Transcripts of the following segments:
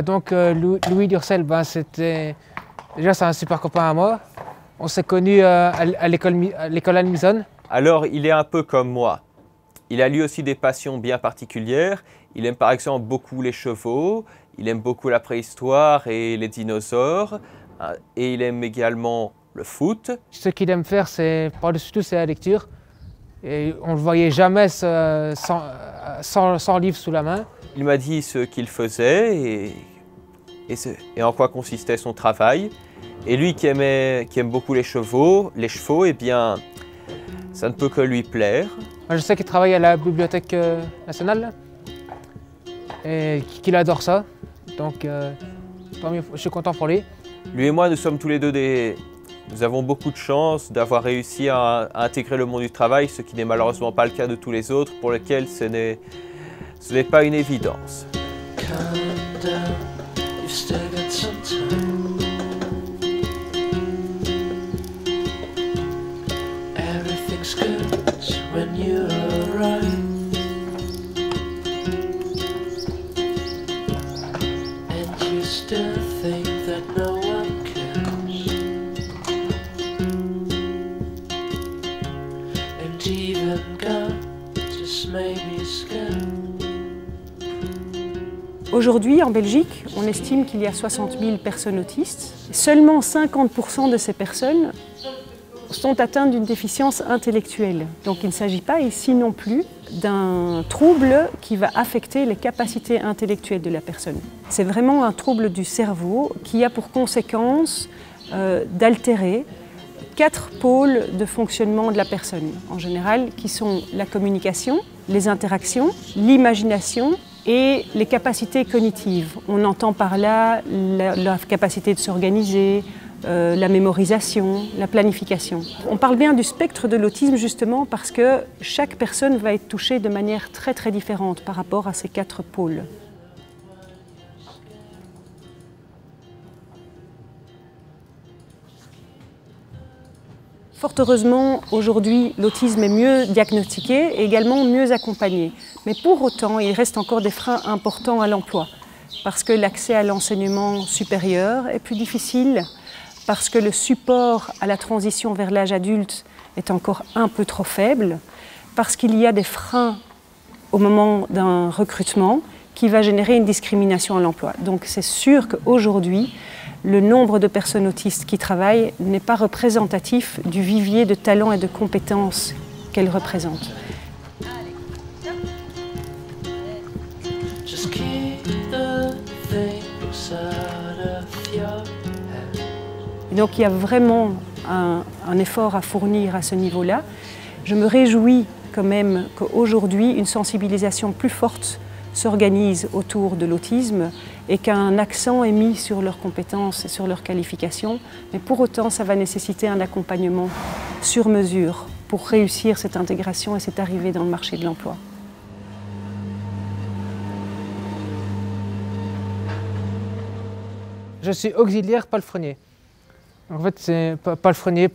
Donc Louis Durcel, c'était déjà c'est un super copain à moi. On s'est connus à l'école Almison. Alors il est un peu comme moi. Il a lui aussi des passions bien particulières. Il aime par exemple beaucoup les chevaux, il aime beaucoup la préhistoire et les dinosaures, et il aime également le foot. Ce qu'il aime faire, c'est par-dessus tout, c'est la lecture. Et on ne le voyait jamais sans livre sous la main. Il m'a dit ce qu'il faisait et en quoi consistait son travail. Et lui qui aime beaucoup les chevaux, eh bien, ça ne peut que lui plaire. Moi, je sais qu'il travaille à la Bibliothèque nationale là, et qu'il adore ça. Donc, tant mieux, je suis content pour lui. Lui et moi, nous sommes tous les deux Nous avons beaucoup de chance d'avoir réussi à intégrer le monde du travail, ce qui n'est malheureusement pas le cas de tous les autres, pour lesquels ce n'est pas une évidence. Aujourd'hui, en Belgique, on estime qu'il y a 60 000 personnes autistes. Seulement 50% de ces personnes sont atteintes d'une déficience intellectuelle. Donc il ne s'agit pas ici non plus d'un trouble qui va affecter les capacités intellectuelles de la personne. C'est vraiment un trouble du cerveau qui a pour conséquence d'altérer 4 pôles de fonctionnement de la personne, en général, qui sont la communication, les interactions, l'imagination et les capacités cognitives. On entend par là la capacité de s'organiser, la mémorisation, la planification. On parle bien du spectre de l'autisme justement parce que chaque personne va être touchée de manière très très différente par rapport à ces 4 pôles. Fort heureusement, aujourd'hui, l'autisme est mieux diagnostiqué et également mieux accompagné. Mais pour autant, il reste encore des freins importants à l'emploi, parce que l'accès à l'enseignement supérieur est plus difficile, parce que le support à la transition vers l'âge adulte est encore un peu trop faible, parce qu'il y a des freins au moment d'un recrutement qui va générer une discrimination à l'emploi. Donc c'est sûr qu'aujourd'hui, le nombre de personnes autistes qui travaillent n'est pas représentatif du vivier de talents et de compétences qu'elles représentent. Et donc il y a vraiment un effort à fournir à ce niveau-là. Je me réjouis quand même qu'aujourd'hui, une sensibilisation plus forte s'organisent autour de l'autisme et qu'un accent est mis sur leurs compétences et sur leurs qualifications. Mais pour autant, ça va nécessiter un accompagnement sur mesure pour réussir cette intégration et cette arrivée dans le marché de l'emploi. Je suis auxiliaire palefrenier. En fait, c'est palefrenier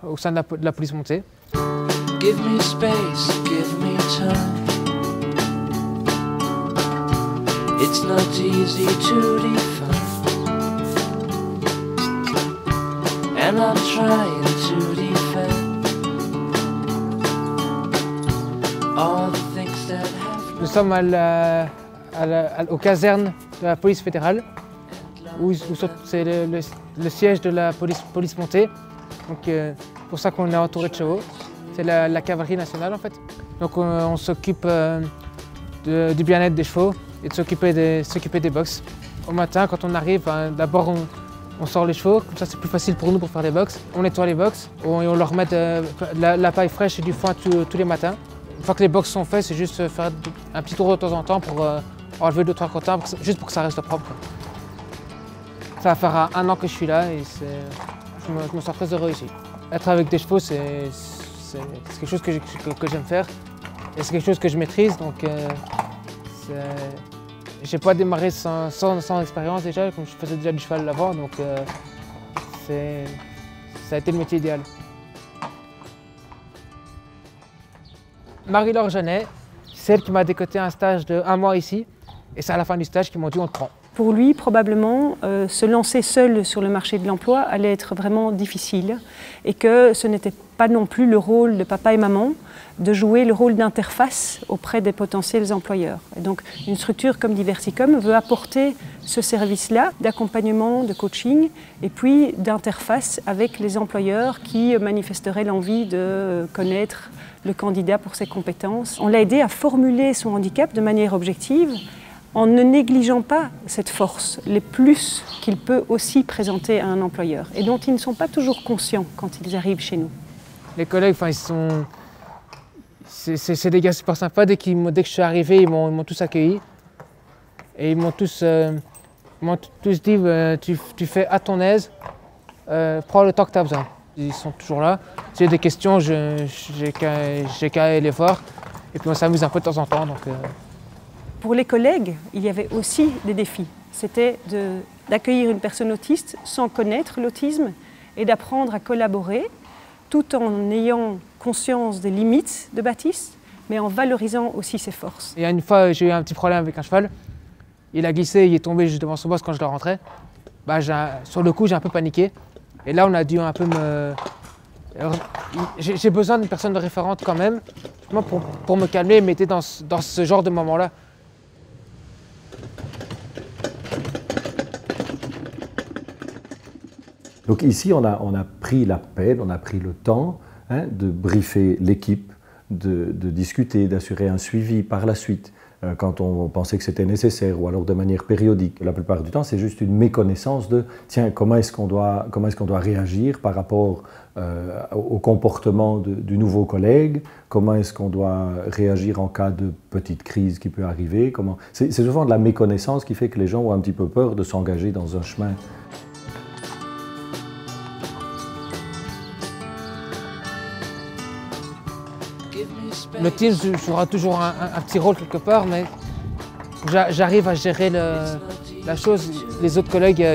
au sein de la police montée. Give me space, give me time. It's not easy to define, and I'm trying to defend all the things that have. Nous sommes aux casernes de la police fédérale, où c'est le siège de la police montée. Donc c'est pour ça qu'on est entouré de chevaux. C'est la cavalerie nationale en fait. Donc on s'occupe du bien-être des chevaux et de s'occuper des box. Au matin, quand on arrive, d'abord on sort les chevaux, comme ça c'est plus facile pour nous pour faire les box. On nettoie les box et on leur met de la paille fraîche et du foin tous les matins. Une fois que les box sont faits, c'est juste faire un petit tour de temps en temps pour enlever 2-3 crottins, juste pour que ça reste propre. Ça va faire 1 an que je suis là et je me sens très heureux ici. Être avec des chevaux, c'est quelque chose que j'aime faire et c'est quelque chose que je maîtrise. Donc, j'ai pas démarré sans expérience déjà, comme je faisais déjà du cheval avant, donc ça a été le métier idéal. Marie-Laure Jeannet, c'est elle qui m'a décoté un stage de 1 mois ici. Et c'est à la fin du stage qu'ils m'ont dit on te prend. Pour lui, probablement, se lancer seul sur le marché de l'emploi allait être vraiment difficile et que ce n'était pas non plus le rôle de papa et maman de jouer le rôle d'interface auprès des potentiels employeurs. Et donc, une structure comme Diversicom veut apporter ce service-là d'accompagnement, de coaching et puis d'interface avec les employeurs qui manifesteraient l'envie de connaître le candidat pour ses compétences. On l'a aidé à formuler son handicap de manière objective en ne négligeant pas cette force, les plus qu'il peut aussi présenter à un employeur et dont ils ne sont pas toujours conscients quand ils arrivent chez nous. Les collègues, c'est des gars super sympas. Dès que je suis arrivé, ils m'ont tous accueilli. Et ils m'ont tous dit tu fais à ton aise, prends le temps que tu as besoin. Ils sont toujours là. Si j'ai des questions, j'ai qu'à aller les voir. Et puis on s'amuse un peu de temps en temps. Pour les collègues, il y avait aussi des défis. C'était d'accueillir une personne autiste sans connaître l'autisme et d'apprendre à collaborer tout en ayant conscience des limites de Baptiste, mais en valorisant aussi ses forces. Et une fois, j'ai eu un petit problème avec un cheval. Il a glissé, il est tombé juste devant son boss quand je le rentrais. Sur le coup, j'ai un peu paniqué. Et là, on a dû un peu me... J'ai besoin d'une personne de référente quand même, pour me calmer et m'aider dans ce genre de moment-là. Donc ici, on a pris la peine, on a pris le temps de briefer l'équipe, de discuter, d'assurer un suivi par la suite quand on pensait que c'était nécessaire ou alors de manière périodique. La plupart du temps, c'est juste une méconnaissance de tiens, comment est-ce qu'on doit réagir par rapport au comportement du nouveau collègue, comment est-ce qu'on doit réagir en cas de petite crise qui peut arriver. C'est souvent de la méconnaissance qui fait que les gens ont un petit peu peur de s'engager dans un chemin. Le team jouera toujours un petit rôle quelque part, mais j'arrive à gérer la chose. Les autres collègues,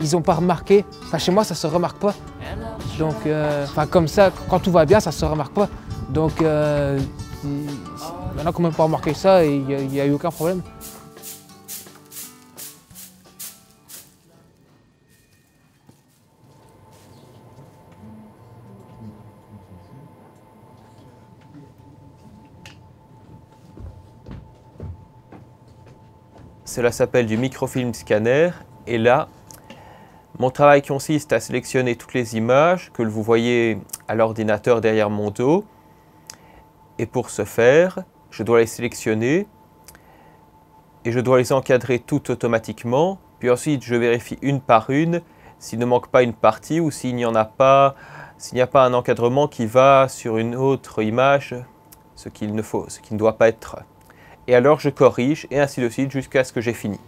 ils n'ont pas remarqué. Enfin, chez moi, ça ne se remarque pas. Donc, comme ça, quand tout va bien, ça ne se remarque pas. Donc, maintenant qu'on ne peut pas remarquer ça, il n'y a eu aucun problème. Cela s'appelle du microfilm scanner et là, mon travail consiste à sélectionner toutes les images que vous voyez à l'ordinateur derrière mon dos et pour ce faire, je dois les sélectionner et je dois les encadrer toutes automatiquement puis ensuite je vérifie une par une s'il ne manque pas une partie ou s'il n'y a pas un encadrement qui va sur une autre image, ce qui ne doit pas être. Et alors je corrige et ainsi de suite jusqu'à ce que j'ai fini.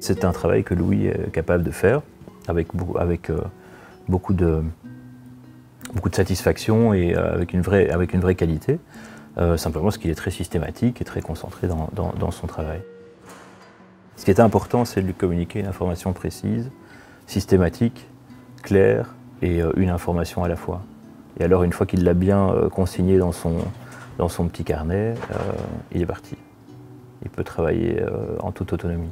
C'est un travail que Louis est capable de faire avec beaucoup de satisfaction et avec une vraie qualité, simplement parce qu'il est très systématique et très concentré dans son travail. Ce qui est important, c'est de lui communiquer une information précise, systématique, claire et une information à la fois. Et alors, une fois qu'il l'a bien consigné dans son petit carnet, il est parti. Il peut travailler en toute autonomie.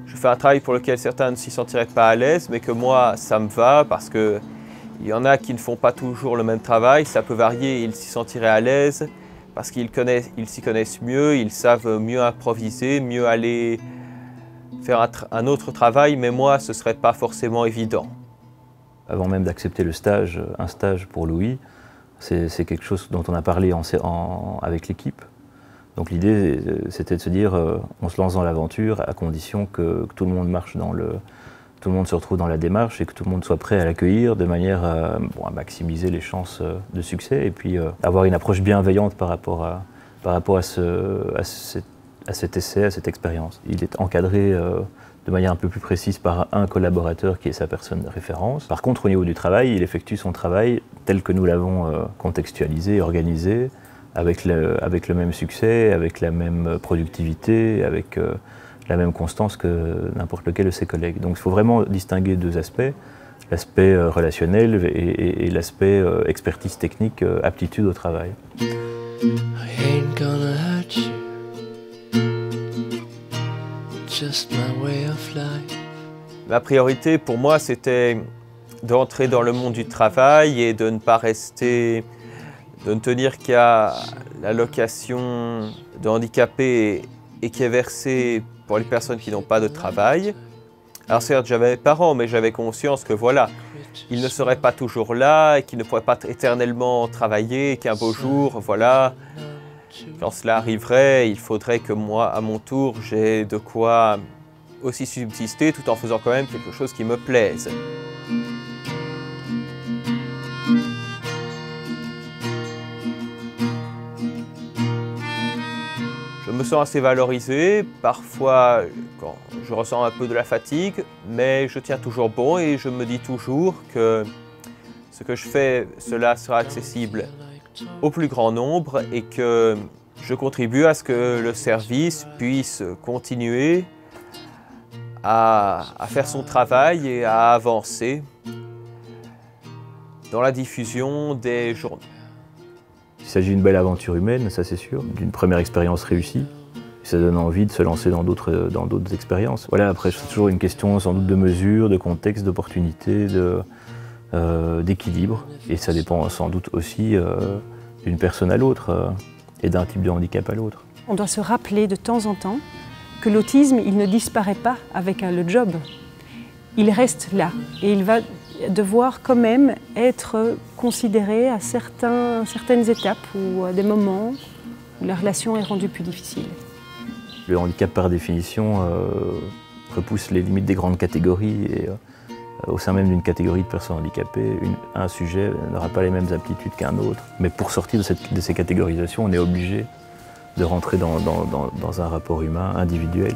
Je fais un travail pour lequel certains ne s'y sentiraient pas à l'aise, mais que moi, ça me va parce qu'il y en a qui ne font pas toujours le même travail, ça peut varier, ils s'y sentiraient à l'aise parce qu'ils s'y connaissent mieux, ils savent mieux improviser, mieux aller faire un autre travail, mais moi, ce ne serait pas forcément évident. Avant même d'accepter un stage pour Louis, c'est quelque chose dont on a parlé avec l'équipe. Donc l'idée, c'était de se dire, on se lance dans l'aventure à condition que tout le monde marche tout le monde se retrouve dans la démarche et que tout le monde soit prêt à l'accueillir de manière à maximiser les chances de succès et puis avoir une approche bienveillante par rapport à cet essai, à cette expérience. Il est encadré de manière un peu plus précise par un collaborateur qui est sa personne de référence. Par contre, au niveau du travail, il effectue son travail tel que nous l'avons contextualisé, organisé, avec le même succès, avec la même productivité, avec la même constance que n'importe lequel de ses collègues. Donc il faut vraiment distinguer deux aspects, l'aspect relationnel et l'aspect expertise technique, aptitude au travail. I ain't gonna hurt you. Just my way of life. Ma priorité pour moi, c'était d'entrer dans le monde du travail et de ne pas rester, de ne tenir qu'à l'allocation de handicapés et qui est versée pour les personnes qui n'ont pas de travail. Alors certes, j'avais mes parents, mais j'avais conscience que voilà, ils ne seraient pas toujours là et qu'ils ne pourraient pas éternellement travailler et qu'un beau jour, voilà, quand cela arriverait, il faudrait que moi, à mon tour, j'ai de quoi aussi subsister tout en faisant quand même quelque chose qui me plaise. Je me sens assez valorisé, parfois quand je ressens un peu de la fatigue, mais je tiens toujours bon et je me dis toujours que ce que je fais, cela sera accessible au plus grand nombre et que je contribue à ce que le service puisse continuer à faire son travail et à avancer dans la diffusion des journaux. Il s'agit d'une belle aventure humaine, ça c'est sûr, d'une première expérience réussie. Ça donne envie de se lancer dans d'autres expériences. Voilà, après c'est toujours une question sans doute de mesure, de contexte, d'opportunité, d'équilibre. Et ça dépend sans doute aussi d'une personne à l'autre et d'un type de handicap à l'autre. On doit se rappeler de temps en temps que l'autisme, il ne disparaît pas avec le job. Il reste là et il va devoir quand même être considéré à certaines étapes ou à des moments où la relation est rendue plus difficile. Le handicap, par définition, repousse les limites des grandes catégories et au sein même d'une catégorie de personnes handicapées, un sujet n'aura pas les mêmes aptitudes qu'un autre. Mais pour sortir de ces catégorisations, on est obligé de rentrer dans un rapport humain individuel.